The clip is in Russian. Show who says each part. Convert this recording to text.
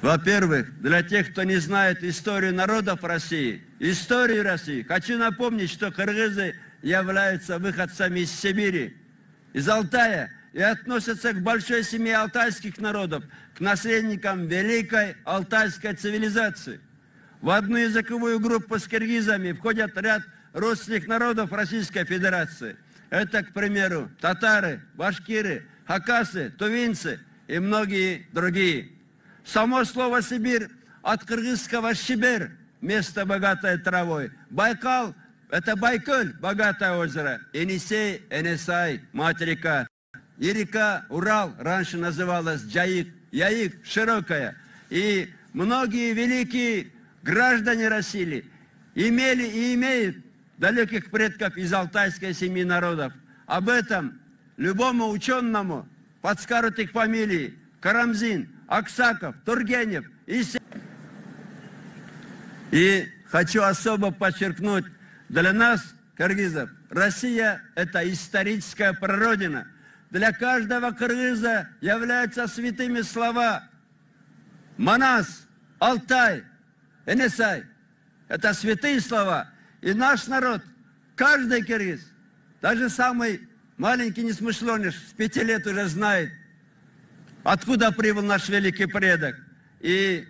Speaker 1: Во-первых, для тех, кто не знает историю народов России, историю России, хочу напомнить, что кыргызы являются выходцами из Сибири, из Алтая, и относятся к большой семье алтайских народов, к наследникам великой алтайской цивилизации. В одну языковую группу с киргизами входят ряд родственных народов Российской Федерации. Это, к примеру, татары, башкиры, хакасы, тувинцы и многие другие. Само слово «Сибирь» от кыргызского «щибер» – место, богатое травой. Байкал – это Байкаль, богатое озеро. Енисей, Энисай, мать река. И река Урал раньше называлась Джаик, Яик, широкая. И многие великие граждане России имели и имеют далеких предков из алтайской семьи народов. Об этом любому ученому подскажут их фамилии: Карамзин, Аксаков, Тургенев. И хочу особо подчеркнуть, для нас, кыргызов, Россия – это историческая прародина. Для каждого кыргыза являются святыми слова Манас, Алтай, Энисай. Это святые слова. И наш народ, каждый кыргыз, даже самый маленький несмышленыш, с 5 лет уже знает, откуда прибыл наш великий предок. И